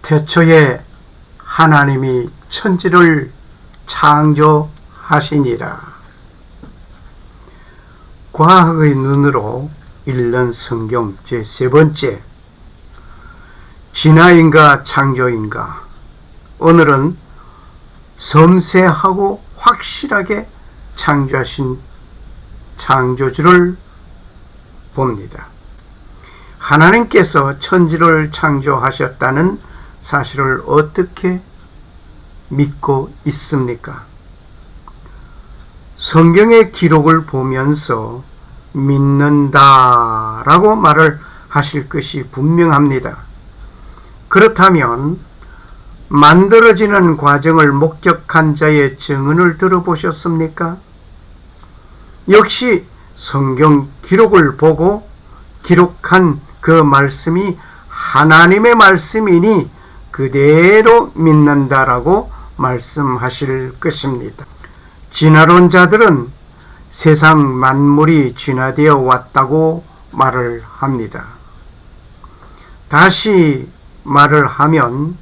태초에 하나님이 천지를 창조하시니라. 과학의 눈으로 읽는 성경 제3번째, 진화인가 창조인가. 오늘은 섬세하고 확실하게 창조하신 창조주를 봅니다. 하나님께서 천지를 창조하셨다는 사실을 어떻게 믿고 있습니까? 성경의 기록을 보면서 믿는다라고 말을 하실 것이 분명합니다. 그렇다면 만들어지는 과정을 목격한 자의 증언을 들어보셨습니까? 역시 성경 기록을 보고 기록한 그 말씀이 하나님의 말씀이니 그대로 믿는다라고 말씀하실 것입니다. 진화론자들은 세상 만물이 진화되어 왔다고 말을 합니다. 다시 말을 하면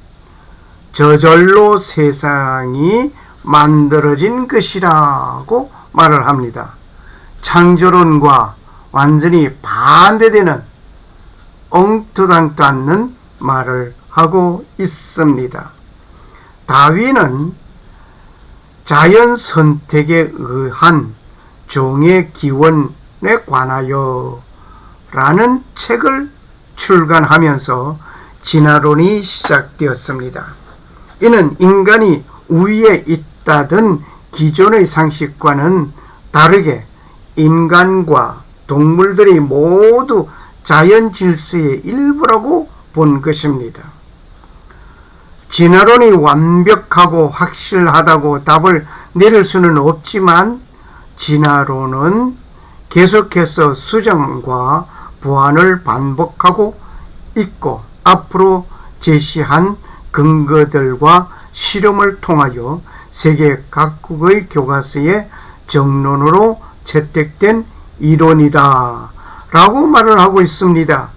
저절로 세상이 만들어진 것이라고 말을 합니다. 창조론과 완전히 반대되는 엉뚱하지도 않는 말을 하고 있습니다. 다윈은 자연 선택에 의한 종의 기원에 관하여 라는 책을 출간하면서 진화론이 시작되었습니다. 이는 인간이 우위에 있다던 기존의 상식과는 다르게 인간과 동물들이 모두 자연 질서의 일부라고 본 것입니다. 진화론이 완벽하고 확실하다고 답을 내릴 수는 없지만 진화론은 계속해서 수정과 보완을 반복하고 있고 앞으로 제시한 근거들과 실험을 통하여 세계 각국의 교과서에 정론으로 채택된 이론이다 라고 말을 하고 있습니다.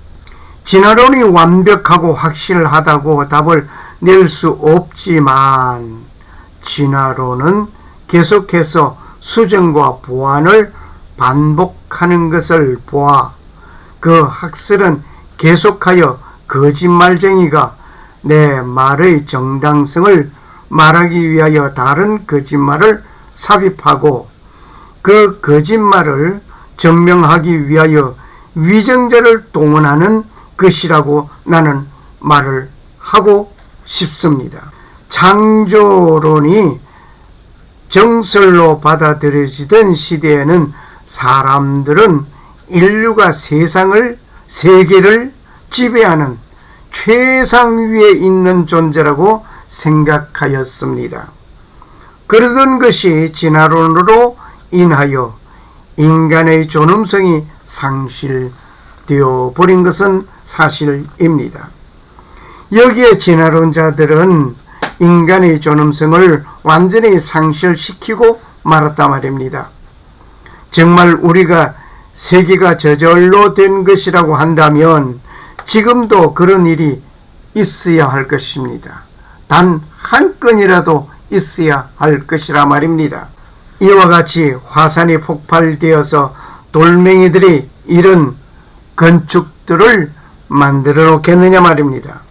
진화론이 완벽하고 확실하다고 답을 낼 수 없지만 진화론은 계속해서 수정과 보완을 반복하는 것을 보아 그 학설은 계속하여 거짓말쟁이가 내 말의 정당성을 말하기 위하여 다른 거짓말을 삽입하고 그 거짓말을 증명하기 위하여 위정자를 동원하는 것이라고 나는 말을 하고 싶습니다. 창조론이 정설로 받아들여지던 시대에는 사람들은 인류가 세계를 지배하는 최상위에 있는 존재라고 생각하였습니다. 그러던 것이 진화론으로 인하여 인간의 존엄성이 상실되어 버린 것은 사실입니다. 여기에 진화론자들은 인간의 존엄성을 완전히 상실시키고 말았단 말입니다. 정말 우리가 세계가 저절로 된 것이라고 한다면 지금도 그런 일이 있어야 할 것입니다. 단 한 건이라도 있어야 할 것이라 말입니다. 이와 같이 화산이 폭발되어서 돌멩이들이 이런 건축들을 만들어 놓겠느냐 말입니다.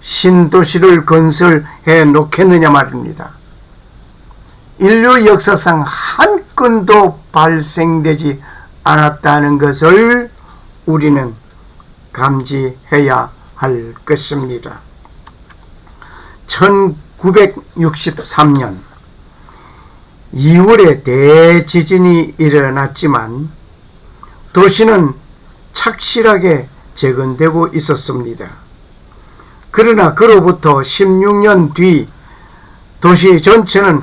신도시를 건설해 놓겠느냐 말입니다. 인류 역사상 한 건도 발생되지 않았다는 것을 우리는 감지해야 할 것입니다. 1963년 2월에 대지진이 일어났지만 도시는 착실하게 재건되고 있었습니다. 그러나 그로부터 16년 뒤 도시 전체는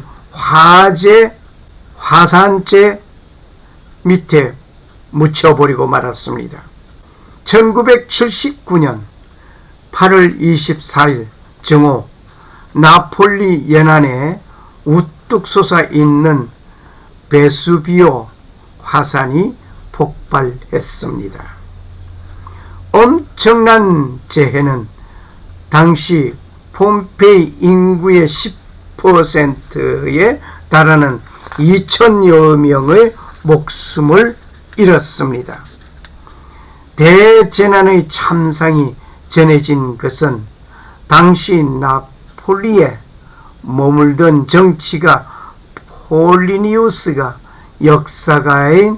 화산재 밑에 묻혀버리고 말았습니다. 1979년 8월 24일 정오 나폴리 연안에 우뚝 솟아 있는 베수비오 화산이 폭발했습니다. 엄청난 재해는 당시 폼페이 인구의 10%에 달하는 2천여 명의 목숨을 잃었습니다. 대재난의 참상이 전해진 것은 당시 나폴리에 머물던 정치가 폴리니우스가 역사가인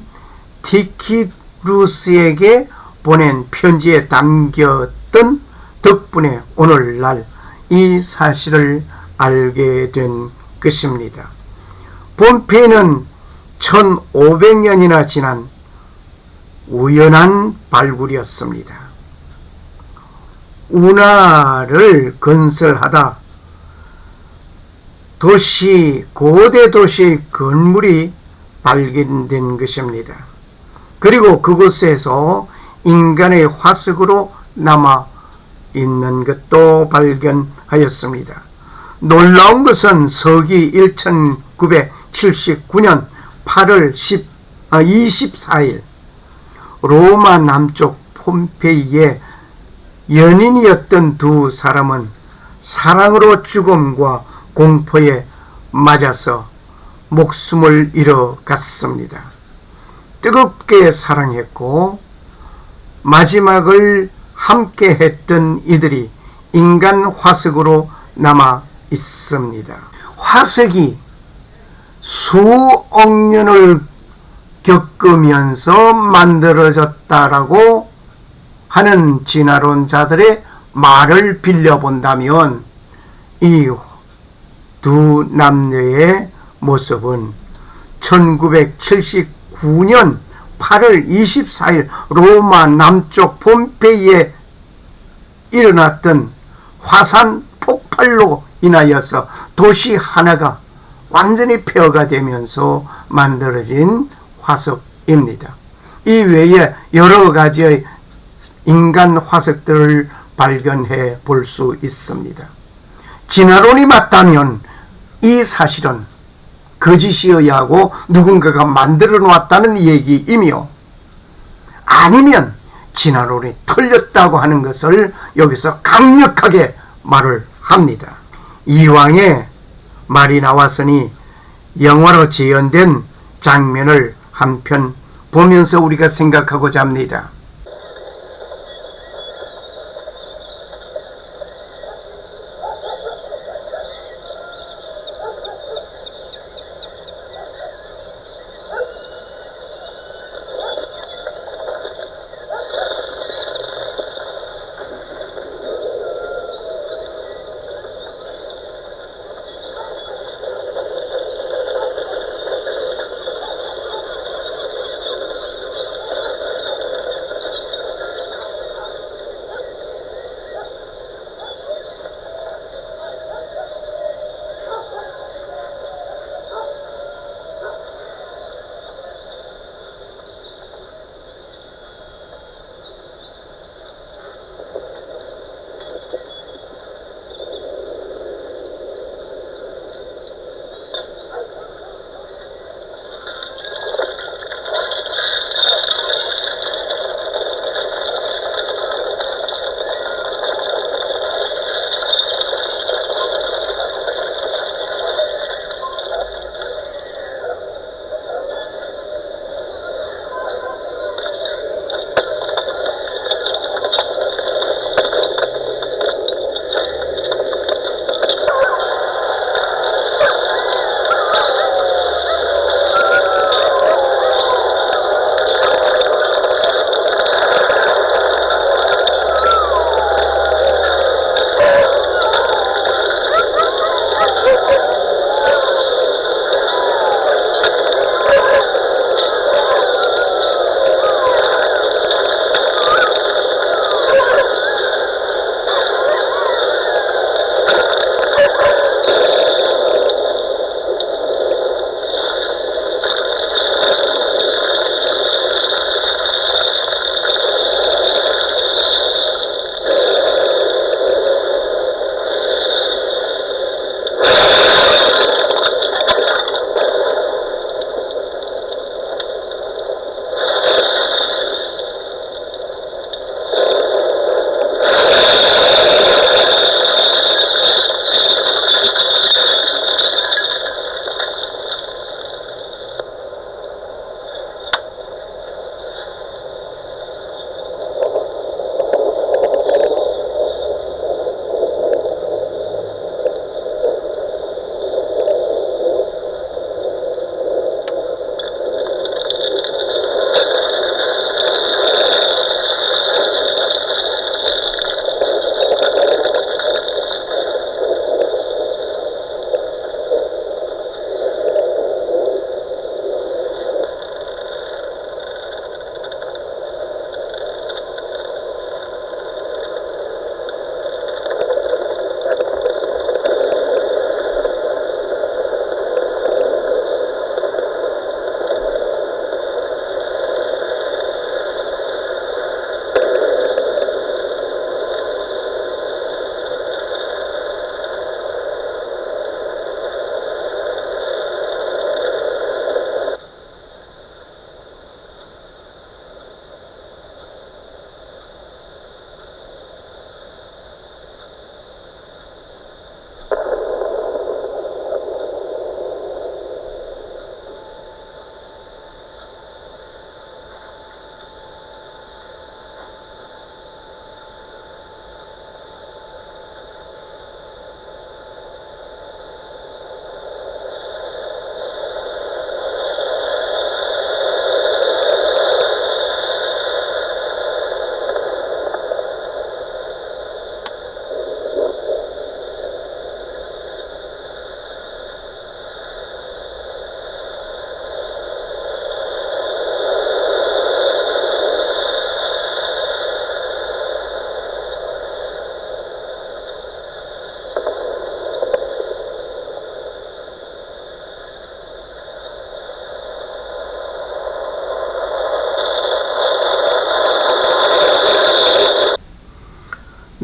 티키루스에게 보낸 편지에 담겼던 덕분에 오늘날 이 사실을 알게 된 것입니다. 폼페이는 1500년이나 지난 우연한 발굴이었습니다. 운하를 건설하다 고대 도시의 건물이 발견된 것입니다. 그리고 그곳에서 인간의 화석으로 남아 있는 것도 발견하였습니다. 놀라운 것은 서기 1979년 8월 24일 로마 남쪽 폼페이의 연인이었던 두 사람은 사랑으로 죽음과 공포에 맞아서 목숨을 잃어갔습니다. 뜨겁게 사랑했고 마지막을 함께 했던 이들이 인간 화석으로 남아 있습니다. 화석이 수억 년을 겪으면서 만들어졌다라고 하는 진화론자들의 말을 빌려본다면 이 두 남녀의 모습은 1979년 8월 24일 로마 남쪽 폼페이에 일어났던 화산 폭발로 인하여서 도시 하나가 완전히 폐허가 되면서 만들어진 화석입니다. 이 외에 여러 가지의 인간 화석들을 발견해 볼 수 있습니다. 진화론이 맞다면 이 사실은 거짓이어야 하고 누군가가 만들어 놓았다는 얘기이며, 아니면 진화론이 틀렸다고 하는 것을 여기서 강력하게 말을 합니다. 이왕에 말이 나왔으니 영화로 재현된 장면을 한편 보면서 우리가 생각하고자 합니다.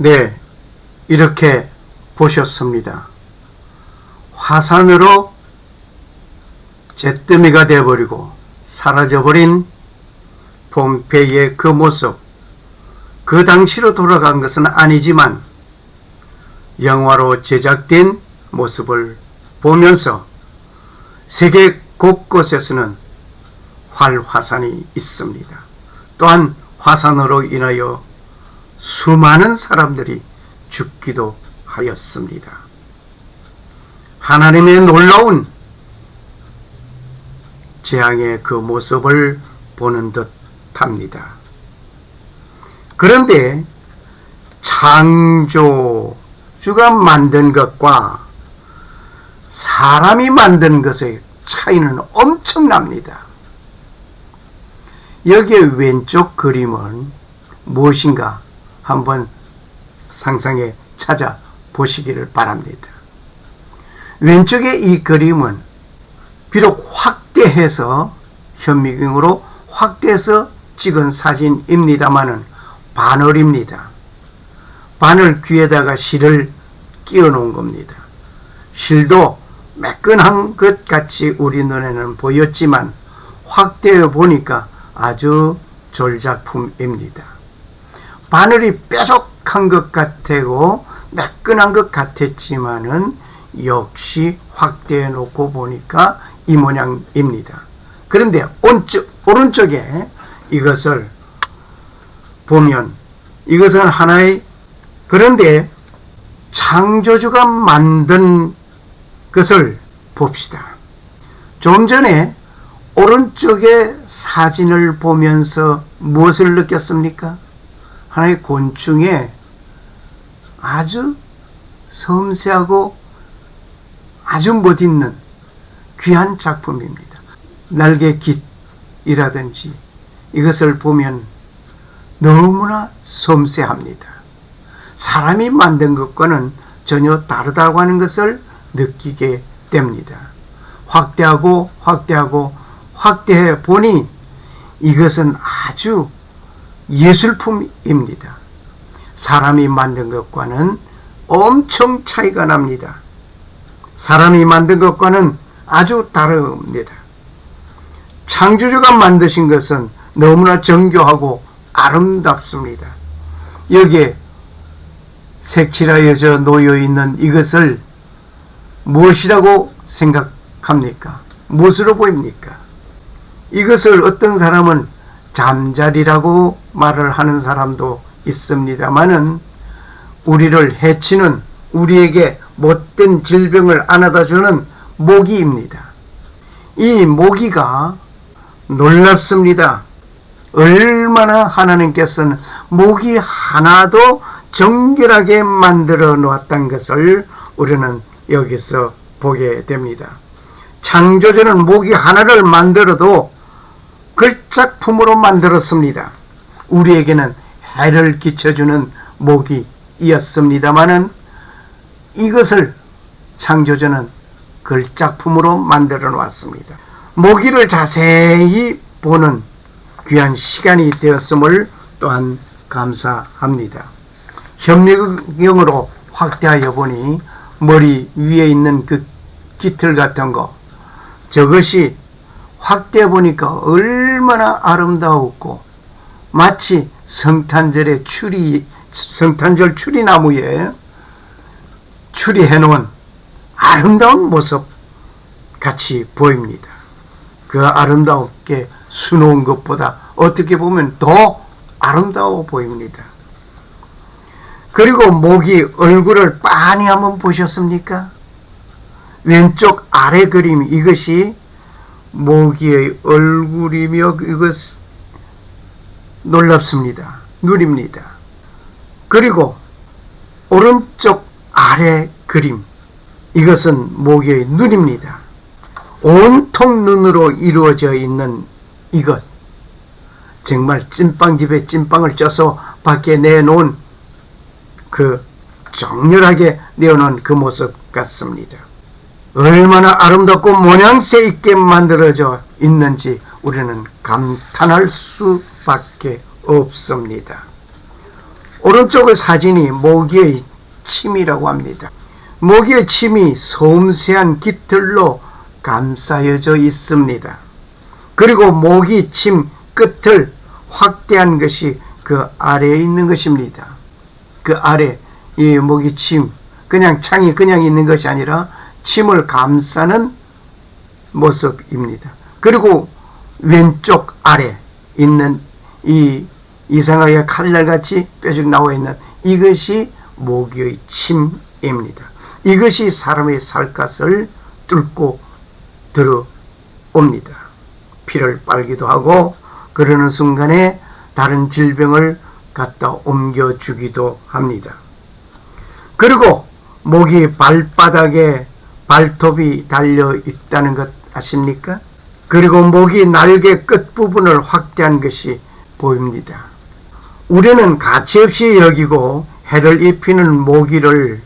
네, 이렇게 보셨습니다. 화산으로 잿더미가 되어버리고 사라져버린 폼페이의 그 모습, 그 당시로 돌아간 것은 아니지만 영화로 제작된 모습을 보면서 세계 곳곳에서는 활화산이 있습니다. 또한 화산으로 인하여 수많은 사람들이 죽기도 하였습니다. 하나님의 놀라운 재앙의 그 모습을 보는 듯 합니다. 그런데 창조주가 만든 것과 사람이 만든 것의 차이는 엄청납니다. 여기에 왼쪽 그림은 무엇인가 한번 상상해 찾아보시기를 바랍니다. 왼쪽의 이 그림은 비록 확대해서 현미경으로 확대해서 찍은 사진입니다마는 바늘입니다. 바늘 귀에다가 실을 끼워 놓은 겁니다. 실도 매끈한 것 같이 우리 눈에는 보였지만 확대해 보니까 아주 졸작품입니다. 바늘이 뾰족한 것 같고 매끈한 것 같았지만은 역시 확대해 놓고 보니까 이 모양입니다. 그런데 오른쪽에 이것을 보면 이것은 하나의, 그런데 창조주가 만든 것을 봅시다. 좀 전에 오른쪽에 사진을 보면서 무엇을 느꼈습니까? 하나의 곤충의 아주 섬세하고 아주 멋있는 귀한 작품입니다. 날개깃이라든지 이것을 보면 너무나 섬세합니다. 사람이 만든 것과는 전혀 다르다고 하는 것을 느끼게 됩니다. 확대하고 확대해 보니 이것은 아주 예술품입니다. 사람이 만든 것과는 엄청 차이가 납니다. 사람이 만든 것과는 아주 다릅니다. 창조주가 만드신 것은 너무나 정교하고 아름답습니다. 여기에 색칠하여져 놓여있는 이것을 무엇이라고 생각합니까? 무엇으로 보입니까? 이것을 어떤 사람은 잠자리라고 말을 하는 사람도 있습니다마는 우리를 해치는, 우리에게 못된 질병을 안아다 주는 모기입니다. 이 모기가 놀랍습니다. 얼마나 하나님께서는 모기 하나도 정결하게 만들어 놓았다는 것을 우리는 여기서 보게 됩니다. 창조주는 모기 하나를 만들어도 걸작품으로 만들었습니다. 우리에게는 해를 끼쳐주는 모기이었습니다마는 이것을 창조주는 걸작품으로 만들어 놓았습니다. 모기를 자세히 보는 귀한 시간이 되었음을 또한 감사합니다. 현미경으로 확대하여 보니 머리 위에 있는 그 깃털 같은 거, 저것이 확대해 보니까 얼마나 아름다웠고 마치 성탄절 추리나무에 추리해 놓은 아름다운 모습 같이 보입니다. 그 아름답게 수놓은 것보다 어떻게 보면 더 아름다워 보입니다. 그리고 모기 얼굴을 빤히 한번 보셨습니까? 왼쪽 아래 그림, 이것이 모기의 얼굴이며 이것 놀랍습니다. 눈입니다. 그리고 오른쪽 아래 그림, 이것은 모기의 눈입니다. 온통 눈으로 이루어져 있는 이것, 정말 찐빵집에 찐빵을 쪄서 밖에 내놓은 그 정렬하게 내어놓은 그 모습 같습니다. 얼마나 아름답고 모양새 있게 만들어져 있는지 우리는 감탄할 수밖에 없습니다. 오른쪽의 사진이 모기의 침이라고 합니다. 모기의 침이 섬세한 깃털로 감싸여져 있습니다. 그리고 모기 침 끝을 확대한 것이 그 아래에 있는 것입니다. 그 아래 이 모기 침, 그냥 창이 그냥 있는 것이 아니라 침을 감싸는 모습입니다. 그리고 왼쪽 아래 있는 이 이상하게 칼날같이 뾰족 나와 있는 이것이 모기의 침입니다. 이것이 사람의 살갗을 뚫고 들어옵니다. 피를 빨기도 하고 그러는 순간에 다른 질병을 갖다 옮겨주기도 합니다. 그리고 모기 발바닥에 발톱이 달려 있다는 것 아십니까? 그리고 모기 날개 끝부분을 확대한 것이 보입니다. 우리는 가치없이 여기고 해를 입히는 모기를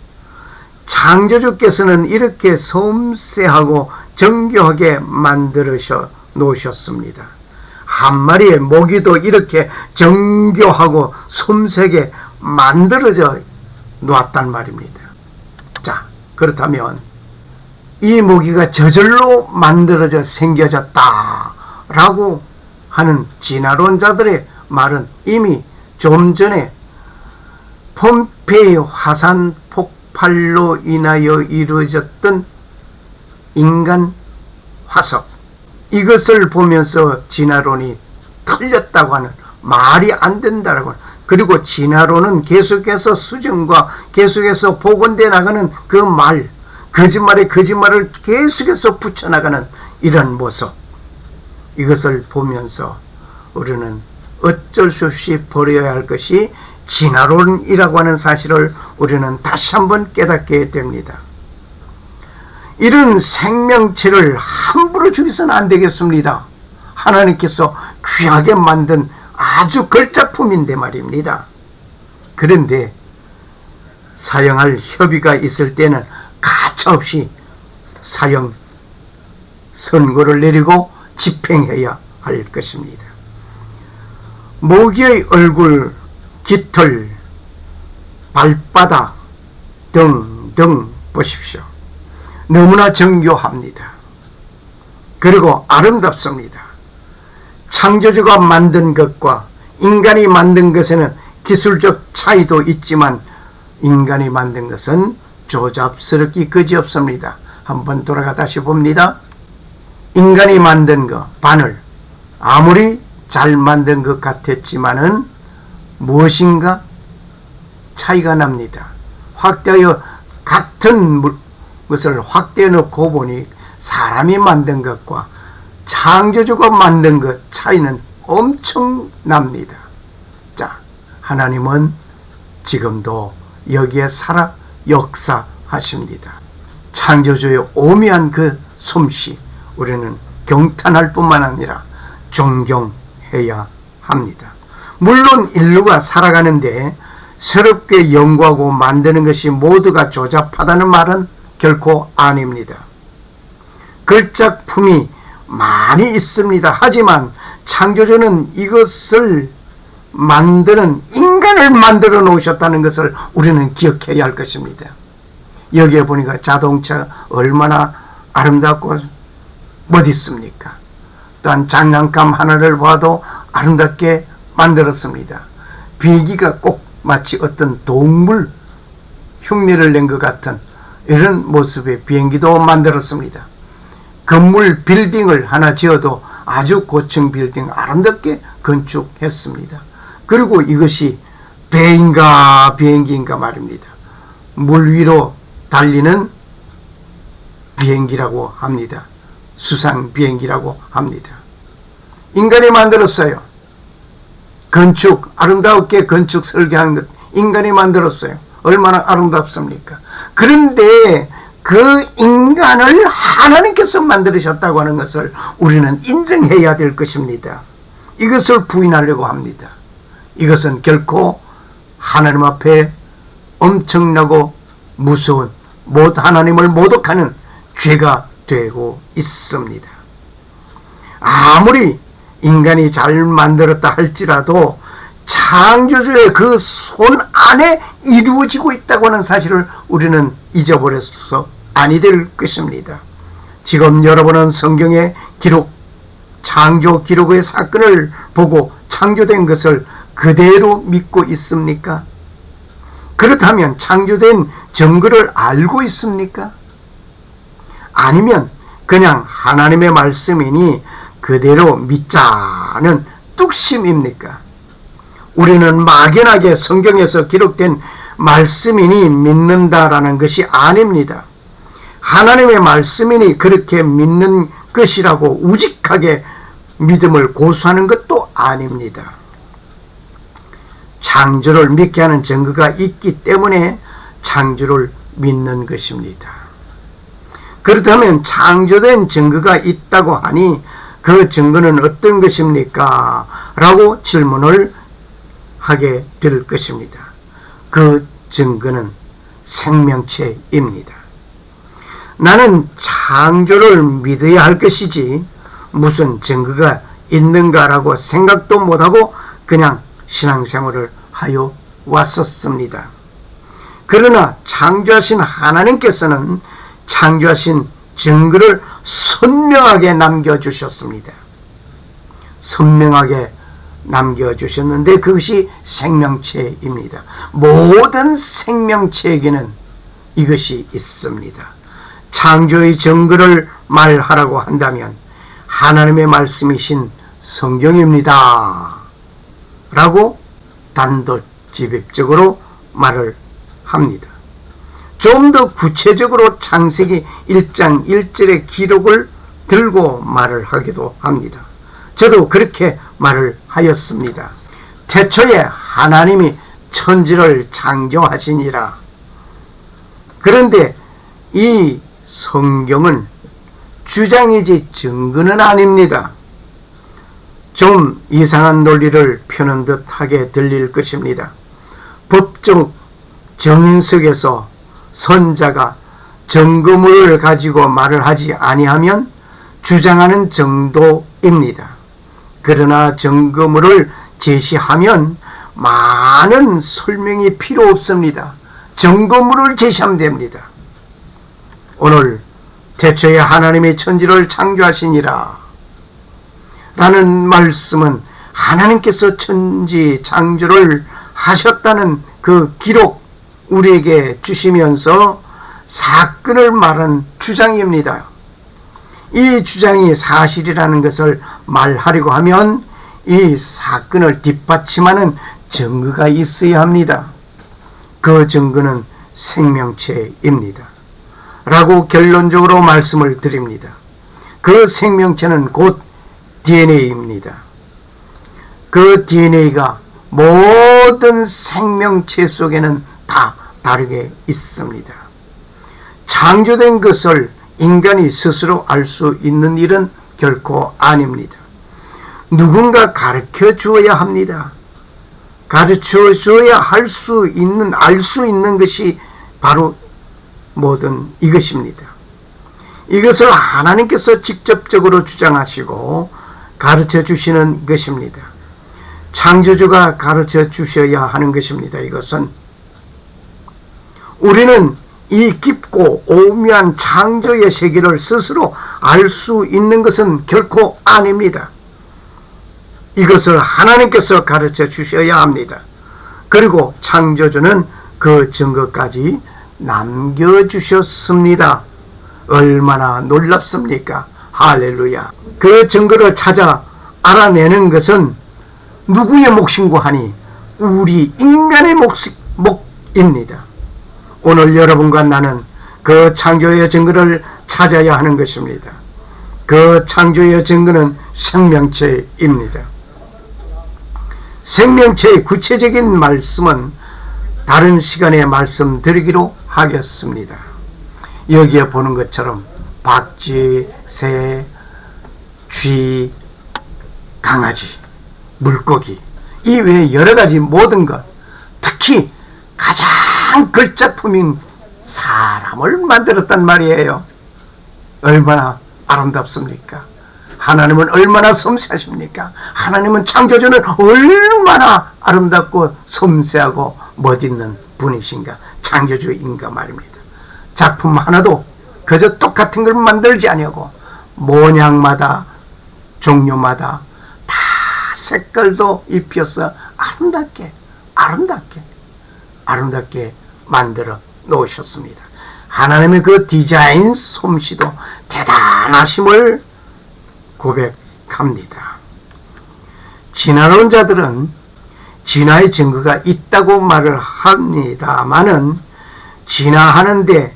창조주께서는 이렇게 섬세하고 정교하게 만들어 놓으셨습니다. 한 마리의 모기도 이렇게 정교하고 섬세하게 만들어져 놓았단 말입니다. 자, 그렇다면 이 모기가 저절로 만들어져 생겨졌다라고 하는 진화론자들의 말은 이미 좀 전에 폼페이 화산 폭발로 인하여 이루어졌던 인간 화석, 이것을 보면서 진화론이 틀렸다고 하는, 말이 안 된다라고 하는, 그리고 진화론은 계속해서 수정과 계속해서 복원되어 나가는 그 말, 거짓말에 거짓말을 계속해서 붙여나가는 이런 모습, 이것을 보면서 우리는 어쩔 수 없이 버려야 할 것이 진화론이라고 하는 사실을 우리는 다시 한번 깨닫게 됩니다. 이런 생명체를 함부로 죽여서는 안 되겠습니다. 하나님께서 귀하게 만든 아주 걸작품인데 말입니다. 그런데 사형할 협의가 있을 때는 가차없이 사형 선고를 내리고 집행해야 할 것입니다. 모기의 얼굴, 깃털, 발바닥 등등 보십시오. 너무나 정교합니다. 그리고 아름답습니다. 창조주가 만든 것과 인간이 만든 것에는 기술적 차이도 있지만 인간이 만든 것은 조잡스럽기 그지없습니다. 한번 돌아가 다시 봅니다. 인간이 만든 것, 바늘, 아무리 잘 만든 것 같았지만은 무엇인가 차이가 납니다. 확대하여 같은 것을 확대해 놓고 보니 사람이 만든 것과 창조주가 만든 것 차이는 엄청납니다. 자, 하나님은 지금도 여기에 살아 역사하십니다. 창조주의 오묘한 그 솜씨, 우리는 경탄할 뿐만 아니라 존경해야 합니다. 물론 인류가 살아가는데 새롭게 연구하고 만드는 것이 모두가 조잡하다는 말은 결코 아닙니다. 걸작품이 많이 있습니다. 하지만 창조주는 이것을 만드는 인간을 만들어 놓으셨다는 것을 우리는 기억해야 할 것입니다. 여기에 보니까 자동차 얼마나 아름답고 멋있습니까? 또한 장난감 하나를 봐도 아름답게 만들었습니다. 비행기가 꼭 마치 어떤 동물 흉내를 낸 것 같은 이런 모습의 비행기도 만들었습니다. 건물 빌딩을 하나 지어도 아주 고층 빌딩 아름답게 건축했습니다. 그리고 이것이 배인가 비행기인가 말입니다. 물 위로 달리는 비행기라고 합니다. 수상 비행기라고 합니다. 인간이 만들었어요. 건축, 아름답게 건축 설계한 것 인간이 만들었어요. 얼마나 아름답습니까? 그런데 그 인간을 하나님께서 만들으셨다고 하는 것을 우리는 인정해야 될 것입니다. 이것을 부인하려고 합니다. 이것은 결코 하나님 앞에 엄청나고 무서운 하나님을 모독하는 죄가 되고 있습니다. 아무리 인간이 잘 만들었다 할지라도 창조주의 그 손 안에 이루어지고 있다고 하는 사실을 우리는 잊어버려서 아니 될 것입니다. 지금 여러분은 성경의 기록, 창조 기록의 사건을 보고 창조된 것을 그대로 믿고 있습니까? 그렇다면 창조된 증거를 알고 있습니까? 아니면 그냥 하나님의 말씀이니 그대로 믿자는 뚝심입니까? 우리는 막연하게 성경에서 기록된 말씀이니 믿는다라는 것이 아닙니다. 하나님의 말씀이니 그렇게 믿는 것이라고 우직하게 믿음을 고수하는 것도 아닙니다. 창조를 믿게 하는 증거가 있기 때문에 창조를 믿는 것입니다. 그렇다면 창조된 증거가 있다고 하니 그 증거는 어떤 것입니까? 라고 질문을 하게 될 것입니다. 그 증거는 생명체입니다. 나는 창조를 믿어야 할 것이지 무슨 증거가 있는가라고 생각도 못하고 그냥 신앙생활을 하여 왔었습니다. 그러나 창조하신 하나님께서는 창조하신 증거를 선명하게 남겨주셨습니다. 선명하게 남겨주셨는데 그것이 생명체입니다. 모든 생명체에게는 이것이 있습니다. 창조의 증거를 말하라고 한다면 하나님의 말씀이신 성경입니다. 라고 단도직입적으로 말을 합니다. 좀 더 구체적으로 창세기 1장 1절의 기록을 들고 말을 하기도 합니다. 저도 그렇게 말을 하였습니다. 태초에 하나님이 천지를 창조하시니라. 그런데 이 성경은 주장이지 증거는 아닙니다. 좀 이상한 논리를 펴는 듯 하게 들릴 것입니다. 법적 정인 속에서 선자가 증거물을 가지고 말을 하지 아니하면 주장하는 정도입니다. 그러나 증거물을 제시하면 많은 설명이 필요 없습니다. 증거물을 제시하면 됩니다. 오늘 태초에 하나님이 천지를 창조하시니라 라는 말씀은 하나님께서 천지 창조를 하셨다는 그 기록 우리에게 주시면서 사건을 말하는 주장입니다. 이 주장이 사실이라는 것을 말하려고 하면 이 사건을 뒷받침하는 증거가 있어야 합니다. 그 증거는 생명체입니다. 라고 결론적으로 말씀을 드립니다. 그 생명체는 곧 DNA입니다. 그 DNA가 모든 생명체 속에는 다 다르게 있습니다. 창조된 것을 인간이 스스로 알 수 있는 일은 결코 아닙니다. 누군가 가르쳐 주어야 합니다. 가르쳐 주어야 알 수 있는 것이 바로 모든 이것입니다. 이것을 하나님께서 직접적으로 주장하시고 가르쳐 주시는 것입니다. 창조주가 가르쳐 주셔야 하는 것입니다. 이것은 우리는 이 깊고 오묘한 창조의 세계를 스스로 알 수 있는 것은 결코 아닙니다. 이것을 하나님께서 가르쳐 주셔야 합니다. 그리고 창조주는 그 증거까지 남겨주셨습니다. 얼마나 놀랍습니까? 할렐루야. 그 증거를 찾아 알아내는 것은 누구의 몫인고 하니 우리 인간의 몫입니다. 오늘 여러분과 나는 그 창조의 증거를 찾아야 하는 것입니다. 그 창조의 증거는 생명체입니다. 생명체의 구체적인 말씀은 다른 시간에 말씀드리기로 하겠습니다. 여기에 보는 것처럼 박쥐, 새, 쥐, 강아지, 물고기 이 외에 여러 가지 모든 것, 특히 가장 걸작품인 사람을 만들었단 말이에요. 얼마나 아름답습니까? 하나님은 얼마나 섬세하십니까? 하나님은 창조주는 얼마나 아름답고 섬세하고 멋있는 분이신가, 창조주인가 말입니다. 작품 하나도 그저 똑같은 걸 만들지 아니하고 모양마다 종류마다 다 색깔도 입혀서 아름답게 만들어 놓으셨습니다. 하나님의 그 디자인 솜씨도 대단하심을 고백합니다. 진화론자들은 진화의 증거가 있다고 말을 합니다마는 진화하는데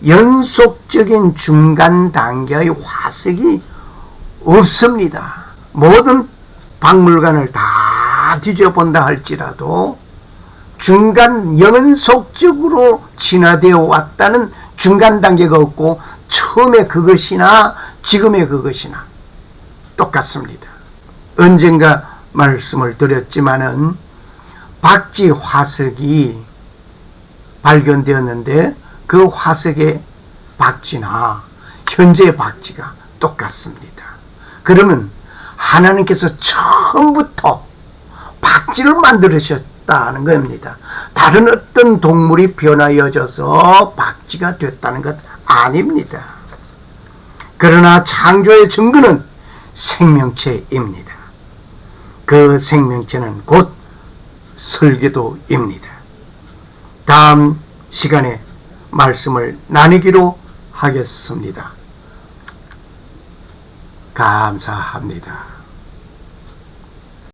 연속적인 중간 단계의 화석이 없습니다. 모든 박물관을 다 뒤져본다 할지라도 중간 연속적으로 진화되어 왔다는 중간 단계가 없고 처음에 그것이나 지금의 그것이나 똑같습니다. 언젠가 말씀을 드렸지만은 박쥐 화석이 발견되었는데 그 화석의 박쥐나 현재의 박쥐가 똑같습니다. 그러면 하나님께서 처음부터 박쥐를 만들으셨다는 겁니다. 다른 어떤 동물이 변하여져서 박쥐가 됐다는 것 아닙니다. 그러나 창조의 증거는 생명체입니다. 그 생명체는 곧 설계도입니다. 다음 시간에 말씀을 나누기로 하겠습니다. 감사합니다.